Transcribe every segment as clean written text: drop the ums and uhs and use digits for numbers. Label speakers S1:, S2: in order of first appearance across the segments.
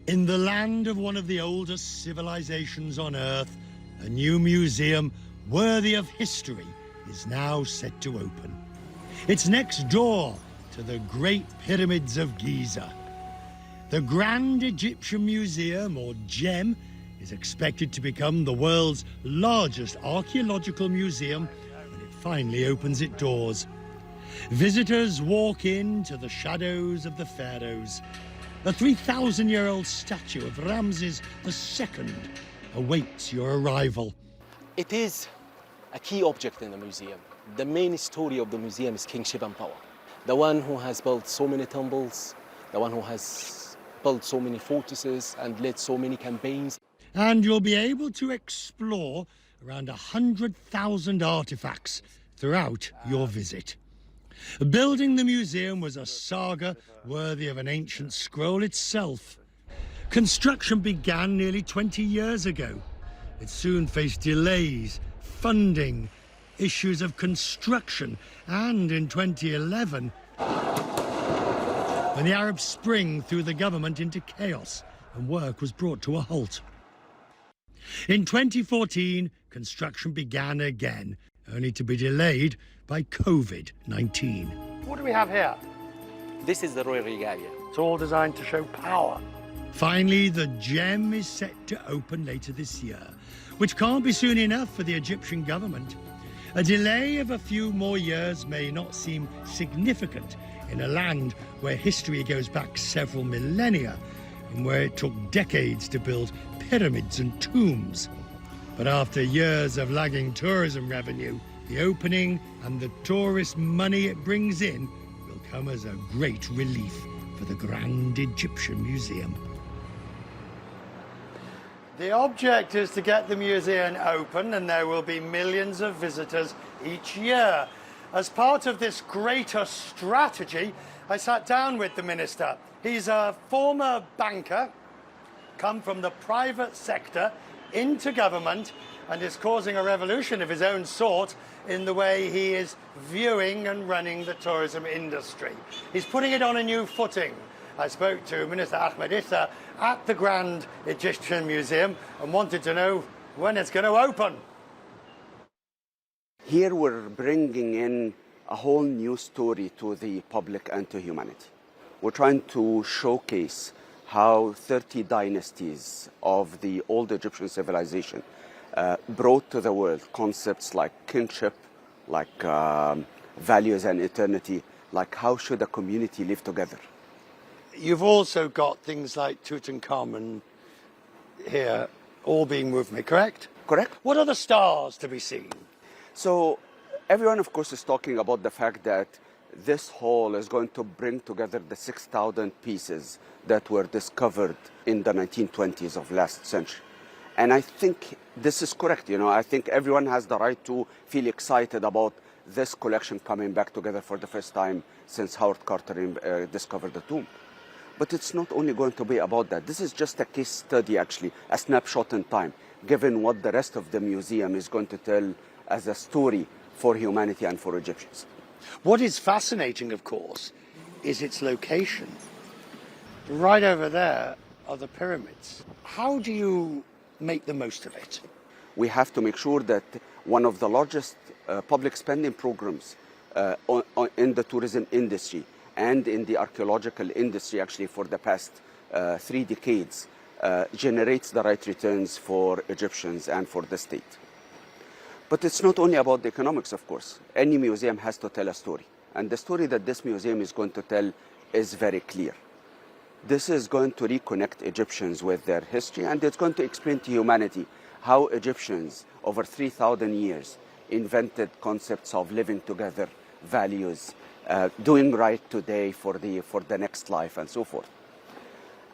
S1: In the land of one of the oldest civilizations on Earth, a new museum worthy of history is now set to open. It's next door to the Great Pyramids of Giza. The Grand Egyptian Museum, or GEM, is expected to become the world's largest archaeological museum when it finally opens its doors. Visitors walk into the shadows of the pharaohs. A 3,000-year-old statue of Ramses II awaits your arrival.
S2: It is a key object in the museum. The main story of the museum is kingship and power. The one who has built so many temples, the one who has built so many fortresses and led so many campaigns.
S1: And you'll be able to explore around 100,000 artifacts throughout your visit. Building the museum was a saga worthy of an ancient scroll itself. Construction began nearly 20 years ago. It soon faced delays, funding, issues of construction, and in 2011, when the Arab Spring threw the government into chaos and work was brought to a halt. In 2014, construction began again, only to be delayed by COVID-19.
S3: What do we have here?
S2: This is the Royal Regalia.
S3: It's all designed to show power.
S1: Finally, the GEM is set to open later this year, which can't be soon enough for the Egyptian government. A delay of a few more years may not seem significant in a land where history goes back several millennia and where it took decades to build pyramids and tombs. But after years of lagging tourism revenue, the opening and the tourist money it brings in will come as a great relief for the Grand Egyptian Museum.
S3: The object is to get the museum open, and there will be millions of visitors each year. As part of this greater strategy, I sat down with the minister. He's a former banker, come from the private sector into government, and is causing a revolution of his own sort in the way he is viewing and running the tourism industry. He's putting it on a new footing. I spoke to Minister Ahmed Issa at the Grand Egyptian Museum and wanted to know when it's going to open.
S4: Here we're bringing in a whole new story to the public and to humanity. We're trying to showcase how 30 dynasties of the old Egyptian civilization brought to the world concepts like kinship, like values and eternity, like how should a community live together.
S3: You've also got things like Tutankhamun here, all being moved, correct?
S4: Correct.
S3: What are the stars to be seen?
S4: So everyone, of course, is talking about the fact that this hall is going to bring together the 6,000 pieces that were discovered in the 1920s of last century. And I think this is correct. You know, I think everyone has the right to feel excited about this collection coming back together for the first time since Howard Carter discovered the tomb. But it's not only going to be about that. This is just a case study, actually, a snapshot in time, given what the rest of the museum is going to tell as a story for humanity and for Egyptians.
S3: What is fascinating, of course, is its location. Right over there are the pyramids. How do you make the most of it?
S4: We have to make sure that one of the largest public spending programs in the tourism industry and in the archaeological industry, actually, for the past 3 decades, generates the right returns for Egyptians and for the state. But it's not only about the economics, of course. Any museum has to tell a story. And the story that this museum is going to tell is very clear. This is going to reconnect Egyptians with their history, and it's going to explain to humanity how Egyptians, over 3,000 years, invented concepts of living together, values, doing right today for the next life, and so forth.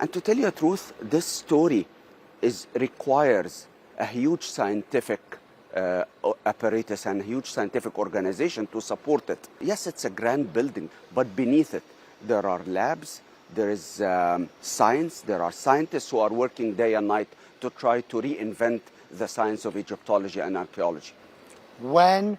S4: And to tell you the truth, this story requires a huge scientific apparatus and a huge scientific organization to support it. Yes, it's a grand building, but beneath it, there are labs, there is science, there are scientists who are working day and night to try to reinvent the science of Egyptology and archaeology.
S3: When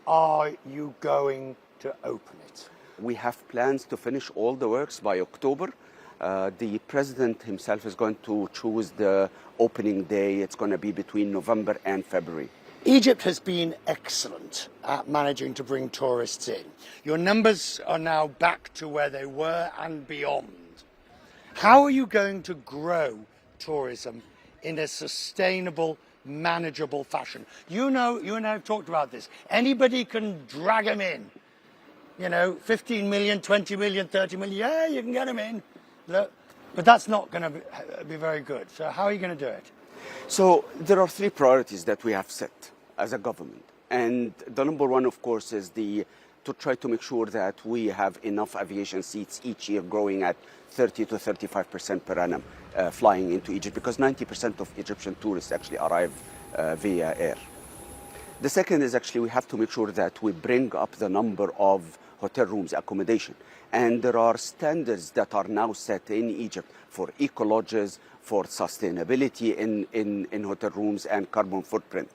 S3: are you going to open it?
S4: We have plans to finish all the works by October, The president himself is going to choose the opening day. It's going to be between November and February.
S3: Egypt has been excellent at managing to bring tourists in. Your numbers are now back to where they were and beyond. How are you going to grow tourism in a sustainable, manageable fashion? You know, you and I have talked about this. Anybody can drag them in. You know, 15 million, 20 million, 30 million, yeah, you can get them in. Look, but that's not going to be very good. So how are you going to do it?
S4: So there are three priorities that we have set as a government. And the number one, of course, is to try to make sure that we have enough aviation seats each year growing at 30 to 35% per annum flying into Egypt, because 90% of Egyptian tourists actually arrive via air. The second is actually we have to make sure that we bring up the number of hotel rooms accommodation. And there are standards that are now set in Egypt for eco-lodges, for sustainability in hotel rooms and carbon footprint.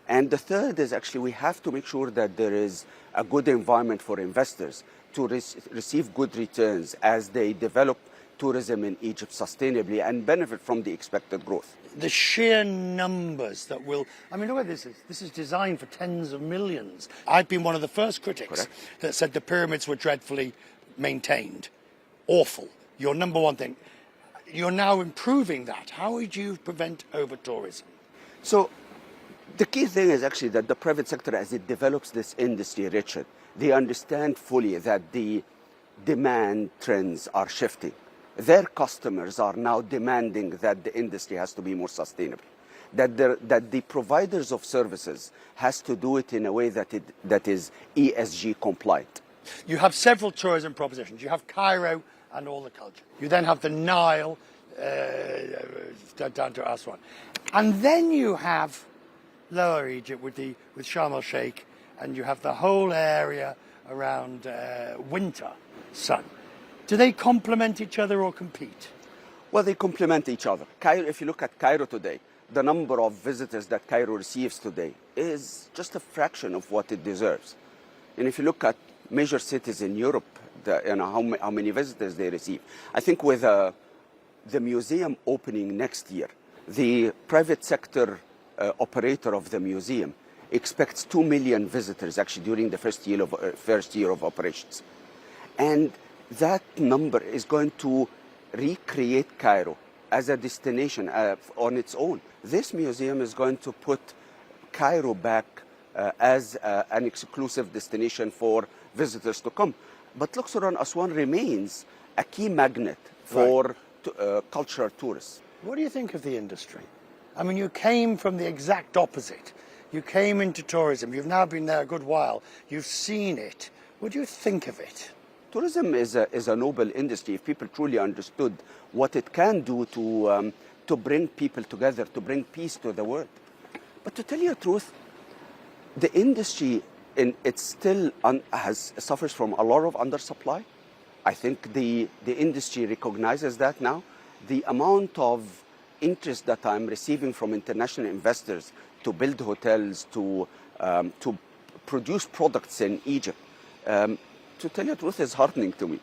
S4: And the third is actually we have to make sure that there is a good environment for investors to receive good returns as they develop tourism in Egypt sustainably and benefit from the expected growth.
S3: The sheer numbers that will, I mean, look at this. This is designed for tens of millions. I've been one of the first critics that said the pyramids were dreadfully maintained. Awful. Your number one thing. You're now improving that. How would you prevent over-tourism?
S4: So the key thing is actually that the private sector, as it develops this industry, Richard, they understand fully that the demand trends are shifting. Their customers are now demanding that the industry has to be more sustainable, that the providers of services has to do it in a way that is ESG compliant.
S3: You have several tourism propositions. You have Cairo and all the culture. You then have the Nile down to Aswan. And then you have Lower Egypt with Sharm el-Sheikh, and you have the whole area around winter sun. Do they complement each other or compete?
S4: Well, they complement each other. Cairo, if you look at Cairo today, the number of visitors that Cairo receives today is just a fraction of what it deserves. And if you look at major cities in Europe, how many visitors they receive. I think with the museum opening next year, the private sector operator of the museum expects 2 million visitors actually during the first year of operations. And that number is going to recreate Cairo as a destination on its own. This museum is going to put Cairo back as an exclusive destination for visitors to come. But Luxor and Aswan remains a key magnet for cultural tourists.
S3: What do you think of the industry? I mean, you came from the exact opposite. You came into tourism. You've now been there a good while. You've seen it. What do you think of it?
S4: Tourism is a noble industry if people truly understood what it can do to bring people together, to bring peace to the world. But to tell you the truth, the industry it still suffers from a lot of undersupply. I think the industry recognizes that now. The amount of interest that I'm receiving from international investors to build hotels, to produce products in Egypt, to tell you the truth, is heartening to me.